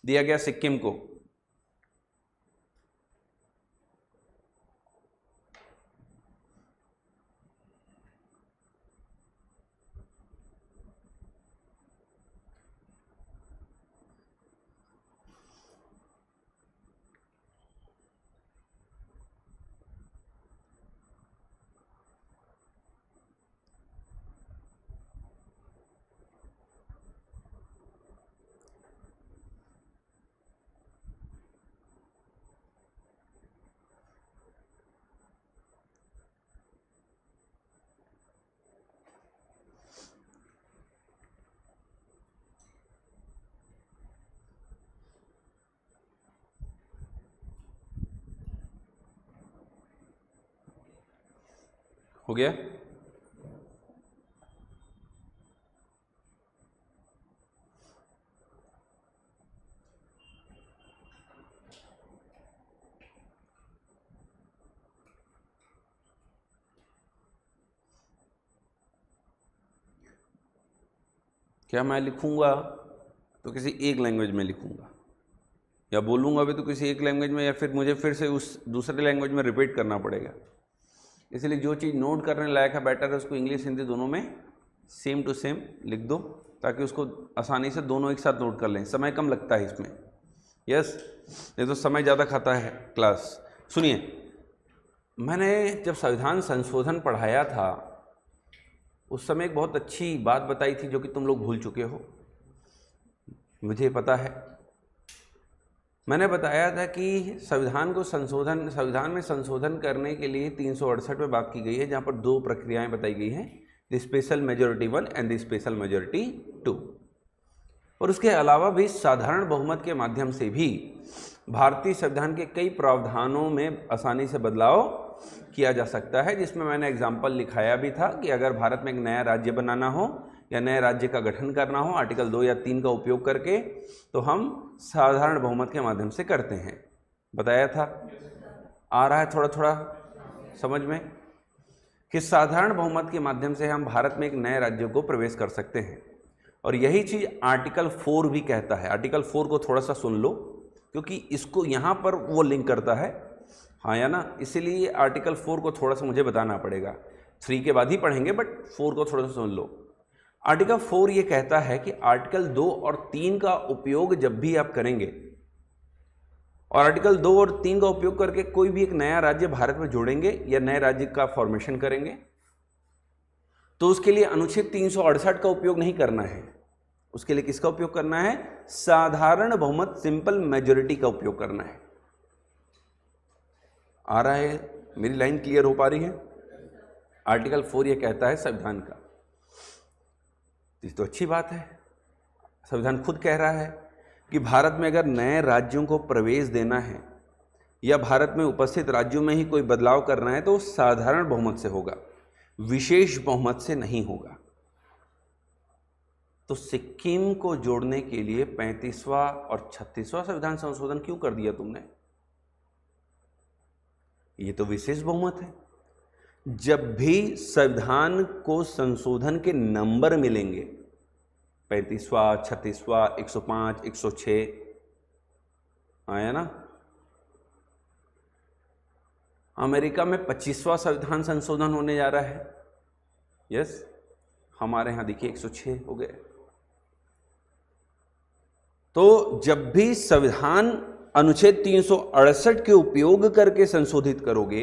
दिया गया सिक्किम को। हो गया, क्या मैं लिखूंगा तो किसी एक लैंग्वेज में लिखूंगा, या बोलूंगा भी तो किसी एक लैंग्वेज में, या फिर मुझे फिर से उस दूसरे लैंग्वेज में रिपीट करना पड़ेगा। इसलिए जो चीज़ नोट करने लायक है बेटर है उसको इंग्लिश हिंदी दोनों में सेम टू सेम लिख दो, ताकि उसको आसानी से दोनों एक साथ नोट कर लें। समय कम लगता है इसमें, यस, ये तो समय ज़्यादा खाता है क्लास। सुनिए, मैंने जब संविधान संशोधन पढ़ाया था उस समय एक बहुत अच्छी बात बताई थी जो कि तुम लोग भूल चुके हो, मुझे पता है। मैंने बताया था कि संविधान में संशोधन करने के लिए 368 में बात की गई है, जहाँ पर 2 प्रक्रियाएं बताई गई हैं, the special majority 1 and the special majority 2। और उसके अलावा भी साधारण बहुमत के माध्यम से भी भारतीय संविधान के कई प्रावधानों में आसानी से बदलाव किया जा सकता है, जिसमें मैंने एग्जाम्पल लिखाया भी था कि अगर भारत में एक नया राज्य बनाना हो या नए राज्य का गठन करना हो आर्टिकल 2 या 3 का उपयोग करके, तो हम साधारण बहुमत के माध्यम से करते हैं। बताया था, आ रहा है थोड़ा थोड़ा समझ में, कि साधारण बहुमत के माध्यम से हम भारत में एक नए राज्य को प्रवेश कर सकते हैं। और यही चीज आर्टिकल 4 भी कहता है। आर्टिकल 4 को थोड़ा सा सुन लो, क्योंकि इसको यहां पर वो लिंक करता है, हाँ या ना, इसीलिए आर्टिकल 4 को थोड़ा सा मुझे बताना पड़ेगा। 3 के बाद ही पढ़ेंगे, बट 4 को थोड़ा सा सुन लो। आर्टिकल 4 ये कहता है कि आर्टिकल 2 और 3 का उपयोग जब भी आप करेंगे, और आर्टिकल 2 और 3 का उपयोग करके कोई भी एक नया राज्य भारत में जोड़ेंगे या नए राज्य का फॉर्मेशन करेंगे, तो उसके लिए अनुच्छेद 368 का उपयोग नहीं करना है। उसके लिए किसका उपयोग करना है? साधारण बहुमत, सिंपल मेजोरिटी का उपयोग करना है। आ रहा है, मेरी लाइन क्लियर हो पा रही है? आर्टिकल 4 ये कहता है संविधान का, ये तो अच्छी बात है। संविधान खुद कह रहा है कि भारत में अगर नए राज्यों को प्रवेश देना है या भारत में उपस्थित राज्यों में ही कोई बदलाव करना है, तो साधारण बहुमत से होगा, विशेष बहुमत से नहीं होगा। तो सिक्किम को जोड़ने के लिए 35वां और 36वां संविधान संशोधन क्यों कर दिया तुमने? ये तो विशेष बहुमत है। जब भी संविधान को संशोधन के नंबर मिलेंगे, 35वां, 36वां, 105, 106, आया ना? अमेरिका में 25वां संविधान संशोधन होने जा रहा है, यस। हमारे यहां देखिए 106 हो गए। तो जब भी संविधान अनुच्छेद 368 के उपयोग करके संशोधित करोगे,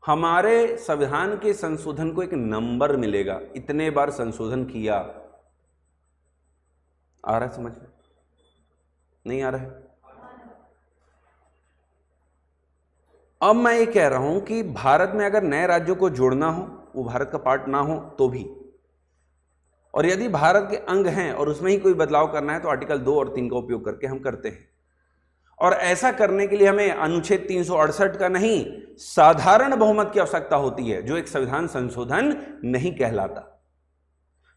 हमारे संविधान के संशोधन को एक नंबर मिलेगा, इतने बार संशोधन किया। आ रहा है समझ में? नहीं आ रहा है? अब मैं ये कह रहा हूं कि भारत में अगर नए राज्यों को जोड़ना हो, वो भारत का पार्ट ना हो तो भी, और यदि भारत के अंग हैं और उसमें ही कोई बदलाव करना है, तो आर्टिकल 2 और 3 का उपयोग करके हम करते हैं। और ऐसा करने के लिए हमें अनुच्छेद 368 का नहीं, साधारण बहुमत की आवश्यकता होती है, जो एक संविधान संशोधन नहीं कहलाता।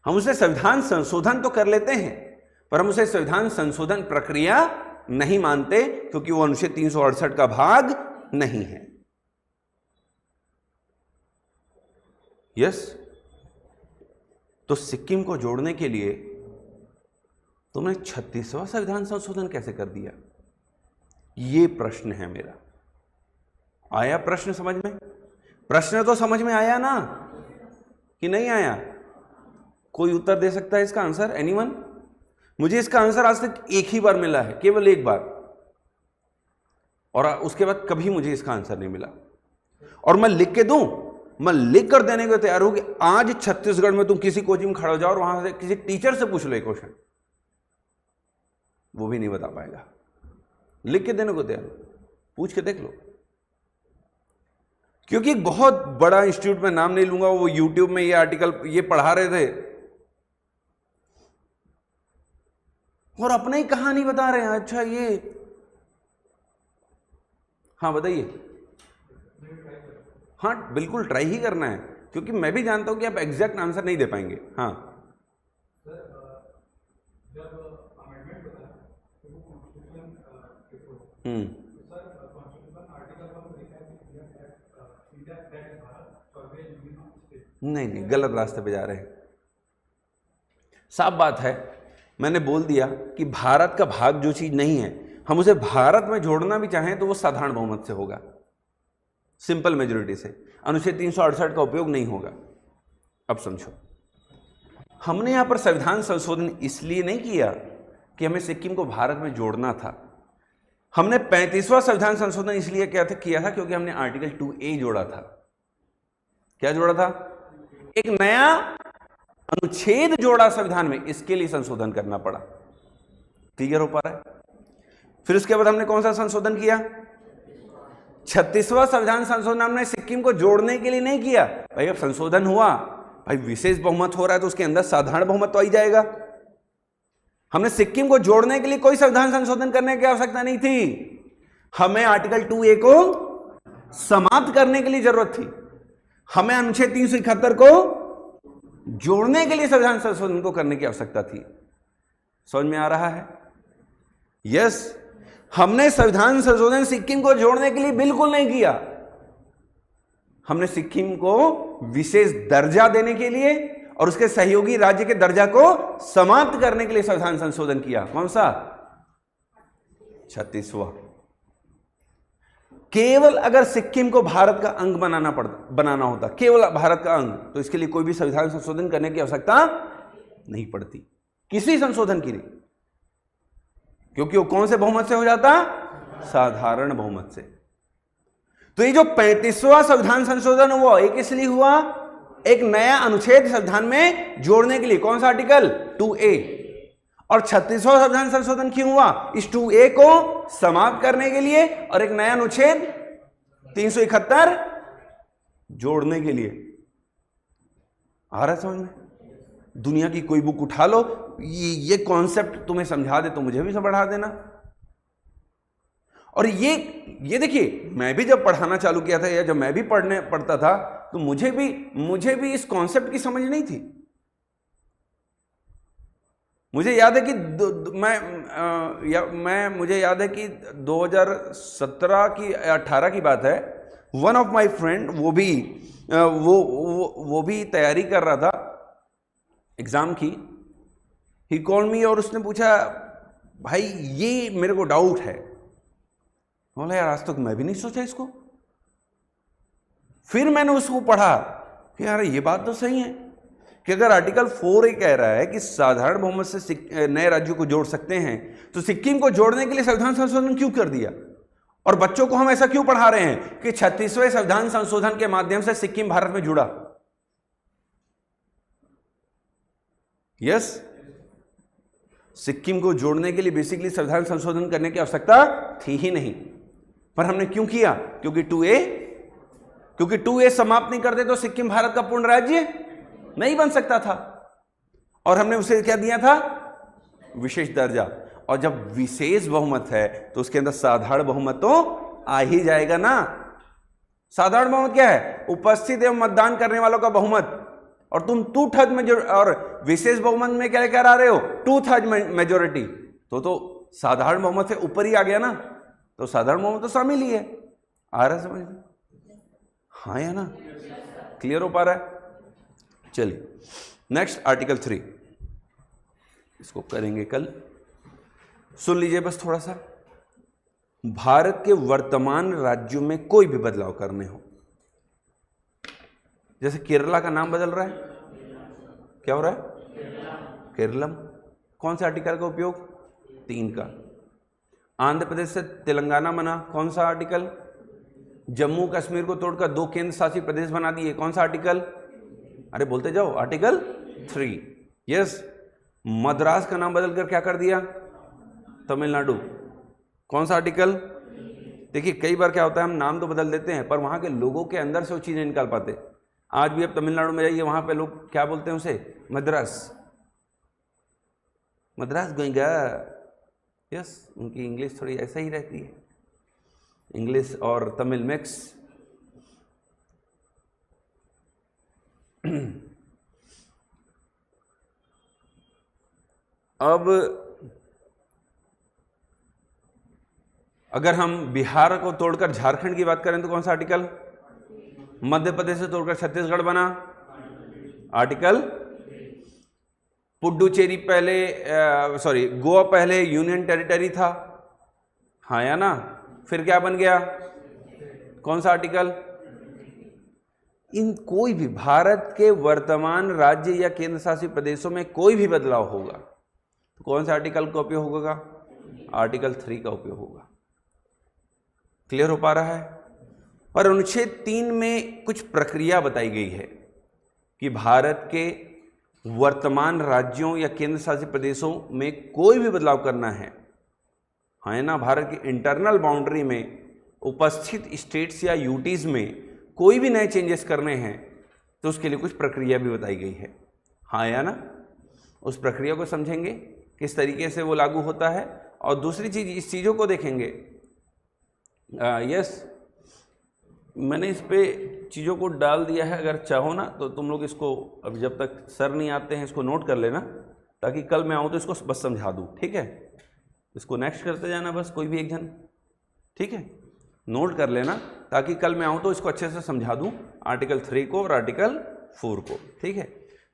हम उसे संविधान संशोधन तो कर लेते हैं, पर हम उसे संविधान संशोधन प्रक्रिया नहीं मानते, क्योंकि वो अनुच्छेद 368 का भाग नहीं है। यस। तो सिक्किम को जोड़ने के लिए तुमने 36वां संविधान संशोधन कैसे कर दिया? ये प्रश्न है मेरा। आया प्रश्न समझ में? प्रश्न तो समझ में आया ना, कि नहीं आया? कोई उत्तर दे सकता है इसका आंसर? एनीवन? मुझे इसका आंसर आज तक एक ही बार मिला है, केवल एक बार, और उसके बाद कभी मुझे इसका आंसर नहीं मिला। और मैं लिख के दूं, मैं लिख कर देने को तैयार हूं कि आज छत्तीसगढ़ में तुम किसी कोचिंग में खड़े हो जाओ और वहां से किसी टीचर से पूछ लो एक क्वेश्चन, वो भी नहीं बता पाएगा। लिख के देने को तैयार, पूछ के देख लो। क्योंकि एक बहुत बड़ा इंस्टीट्यूट में नाम नहीं लूंगा, वो यूट्यूब में ये आर्टिकल ये पढ़ा रहे थे और अपने ही कहानी बता रहे हैं। अच्छा ये, हाँ बताइए। हाँ बिल्कुल ट्राई ही करना है, क्योंकि मैं भी जानता हूं कि आप एग्जैक्ट आंसर नहीं दे पाएंगे। हाँ नहीं नहीं, गलत रास्ते पे जा रहे हैं। साफ बात है, मैंने बोल दिया कि भारत का भाग जो चीज नहीं है, हम उसे भारत में जोड़ना भी चाहें तो वो साधारण बहुमत से होगा, सिंपल मेजोरिटी से। अनुच्छेद 368 का उपयोग नहीं होगा। अब समझो, हमने यहां पर संविधान संशोधन इसलिए नहीं किया कि हमें सिक्किम को भारत में जोड़ना था। हमने 35वां संविधान संशोधन इसलिए किया था क्योंकि हमने आर्टिकल 2A जोड़ा था। क्या जोड़ा था? एक नया अनुच्छेद जोड़ा संविधान में, इसके लिए संशोधन करना पड़ा। क्लियर हो पा रहा है? फिर उसके बाद हमने कौन सा संशोधन किया? 36वां संविधान संशोधन हमने सिक्किम को जोड़ने के लिए नहीं किया। भाई अब संशोधन हुआ, भाई विशेष बहुमत हो रहा है तो उसके अंदर साधारण बहुमत तो आ ही जाएगा। हमने सिक्किम को जोड़ने के लिए कोई संविधान संशोधन करने की आवश्यकता नहीं थी। हमें आर्टिकल 2A को समाप्त करने के लिए जरूरत थी। हमें अनुच्छेद 371 को जोड़ने के लिए संविधान संशोधन को करने की आवश्यकता थी। समझ में आ रहा है? यस, हमने संविधान संशोधन सिक्किम को जोड़ने के लिए बिल्कुल नहीं किया। हमने सिक्किम को विशेष दर्जा देने के लिए और उसके सहयोगी राज्य के दर्जा को समाप्त करने के लिए संविधान संशोधन किया। कौन सा? 36वां। केवल अगर सिक्किम को भारत का अंग बनाना होता, केवल भारत का अंग, तो इसके लिए कोई भी संविधान संशोधन करने की आवश्यकता नहीं पड़ती, किसी संशोधन की नहीं, क्योंकि वो कौन से बहुमत से हो जाता? साधारण बहुमत से। तो ये जो 35वां संविधान संशोधन हुआ, एक इसलिए हुआ, एक नया अनुच्छेद संविधान में जोड़ने के लिए। कौन सा आर्टिकल? 2A। और 36वां संविधान संशोधन क्यों हुआ? इस 2A को समाप्त करने के लिए और एक नया अनुच्छेद 371 जोड़ने के लिए। आ रहा है समझ में? दुनिया की कोई बुक उठा लो, ये कॉन्सेप्ट तुम्हें समझा दे तो मुझे भी समझा देना। और ये देखिए, मैं भी जब पढ़ाना चालू किया था या जब मैं भी पढ़ता था तो मुझे भी इस कॉन्सेप्ट की समझ नहीं थी। मुझे याद है कि मुझे याद है कि 2017 की 18 की बात है। वन ऑफ माय फ्रेंड, वो भी तैयारी कर रहा था एग्जाम की। ही कॉल्ड मी और उसने पूछा, भाई ये मेरे को डाउट है। बोला यार, आज तक मैं भी नहीं सोचा इसको। फिर मैंने उसको पढ़ा कि यार ये बात तो सही है कि अगर आर्टिकल 4 ये कह रहा है कि साधारण बहुमत से नए राज्यों को जोड़ सकते हैं, तो सिक्किम को जोड़ने के लिए संविधान संशोधन क्यों कर दिया? और बच्चों को हम ऐसा क्यों पढ़ा रहे हैं कि 36वें संविधान संशोधन के माध्यम से सिक्किम भारत में जुड़ा? यस, सिक्किम को जोड़ने के लिए बेसिकली संविधान संशोधन करने की आवश्यकता थी ही नहीं, पर हमने क्यों किया? क्योंकि 2A समाप्त नहीं करते तो सिक्किम भारत का पूर्ण राज्य नहीं बन सकता था। और हमने उसे क्या दिया था? विशेष दर्जा। और जब विशेष बहुमत है तो उसके अंदर साधारण बहुमत तो आ ही जाएगा ना। साधारण बहुमत क्या है? उपस्थित एवं मतदान करने वालों का बहुमत। और तुम 2/3 और विशेष बहुमत में क्या लेकर आ रहे हो? 2/3 मेजोरिटी। तो साधारण बहुमत से ऊपर ही आ गया ना, तो साधारण बहुमत तो शामिल ही है। आ रहा है समझ में? हाँ या ना? क्लियर हो पा रहा है? चलिए नेक्स्ट, आर्टिकल 3, इसको करेंगे कल। सुन लीजिए बस थोड़ा सा। भारत के वर्तमान राज्यों में कोई भी बदलाव करने हो, जैसे केरला का नाम बदल रहा है, क्या हो रहा है? केरलम। कौन से आर्टिकल का उपयोग? 3 का। आंध्र प्रदेश से तेलंगाना बना, कौन सा आर्टिकल? जम्मू कश्मीर को तोड़कर 2 केंद्र शासित प्रदेश बना दिए, कौन सा आर्टिकल? अरे बोलते जाओ, आर्टिकल 3। यस। मद्रास का नाम बदलकर क्या कर दिया? तमिलनाडु, कौन सा आर्टिकल? देखिए कई बार क्या होता है, हम नाम तो बदल देते हैं पर वहां के लोगों के अंदर से वो चीजें निकाल पाते। आज भी अब तमिलनाडु में जाइए, वहां पे लोग क्या बोलते हैं उसे? मद्रास, मद्रास गोइंगा। यस, उनकी इंग्लिश थोड़ी ऐसा ही रहती है, इंग्लिश और तमिल मिक्स। अब अगर हम बिहार को तोड़कर झारखंड की बात करें तो कौन सा आर्टिकल? मध्य प्रदेश से तोड़कर छत्तीसगढ़ बना, आर्टिकल। पुडुचेरी पहले गोवा पहले यूनियन टेरिटरी था, हाँ या ना? फिर क्या बन गया? कौन सा आर्टिकल? इन कोई भी भारत के वर्तमान राज्य या केंद्र शासित प्रदेशों में कोई भी बदलाव होगा तो कौन सा आर्टिकल का उपयोग होगा? आर्टिकल 3 का उपयोग होगा। क्लियर हो पा रहा है? और अनुच्छेद 3 में कुछ प्रक्रिया बताई गई है कि भारत के वर्तमान राज्यों या केंद्र शासित प्रदेशों में कोई भी बदलाव करना है, हाँ ना? भारत की इंटरनल बाउंड्री में उपस्थित स्टेट्स या यूटीज में कोई भी नए चेंजेस करने हैं तो उसके लिए कुछ प्रक्रिया भी बताई गई है, हाँ या ना? उस प्रक्रिया को समझेंगे किस तरीके से वो लागू होता है। और दूसरी चीज, इस चीज़ों को देखेंगे। यस, मैंने इस पे चीज़ों को डाल दिया है, अगर चाहो ना तो तुम लोग इसको अब जब तक सर नहीं आते हैं इसको नोट कर लेना, ताकि कल मैं आऊँ तो इसको बस समझा दूँ, ठीक है। इसको नेक्स्ट करते जाना बस कोई भी एक जन, ठीक है, नोट कर लेना ताकि कल मैं आऊँ तो इसको अच्छे से समझा दूँ, आर्टिकल 3 को और आर्टिकल 4 को, ठीक है।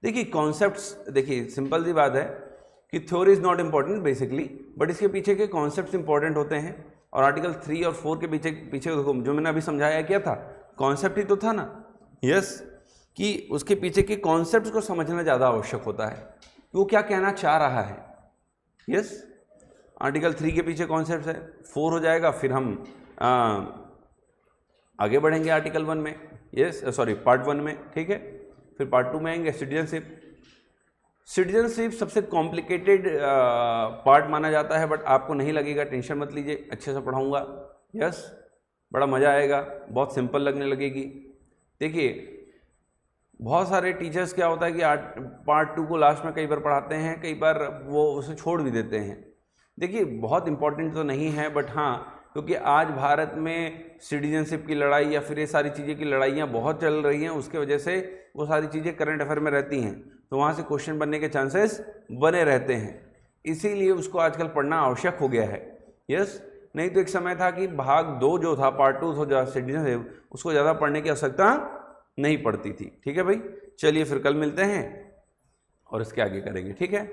देखिए कॉन्सेप्ट्स, देखिए सिंपल सी बात है कि theory is not important basically, but इसके पीछे के कॉन्सेप्ट्स इंपॉर्टेंट होते हैं। और आर्टिकल 3 और 4 के पीछे पीछे जो मैंने अभी समझाया क्या था, कॉन्सेप्ट ही तो था ना, यस, कि उसके पीछे के कॉन्सेप्ट्स को समझना ज़्यादा आवश्यक होता है, वो क्या कहना चाह रहा है, यस। आर्टिकल 3 के पीछे कॉन्सेप्ट है, 4 हो जाएगा, फिर हम आगे बढ़ेंगे आर्टिकल 1 में, यस सॉरी पार्ट 1 में, ठीक है। फिर पार्ट 2 में आएंगे सिटीजनशिप। सिटीजनशिप सबसे कॉम्प्लिकेटेड पार्ट माना जाता है, बट आपको नहीं लगेगा, टेंशन मत लीजिए, अच्छे से पढ़ाऊंगा, यस, बड़ा मज़ा आएगा, बहुत सिंपल लगने लगेगी। देखिए बहुत सारे टीचर्स क्या होता है कि पार्ट 2 को लास्ट में कई बार पढ़ाते हैं, कई बार वो उसे छोड़ भी देते हैं। देखिए बहुत इंपॉर्टेंट तो नहीं है, बट हाँ क्योंकि आज भारत में सिटीजनशिप की लड़ाई या फिर ये सारी चीज़ें की लड़ाइयाँ बहुत चल रही हैं, उसके वजह से वो सारी चीज़ें करंट अफेयर में रहती हैं, तो वहाँ से क्वेश्चन बनने के चांसेस बने रहते हैं, इसीलिए उसको आजकल पढ़ना आवश्यक हो गया है, यस। नहीं तो एक समय था कि भाग 2 जो था, पार्ट 2 जो सिटीजनशिप, उसको ज़्यादा पढ़ने की आवश्यकता नहीं पड़ती थी, ठीक है भाई। चलिए फिर कल मिलते हैं और इसके आगे करेंगे, ठीक है।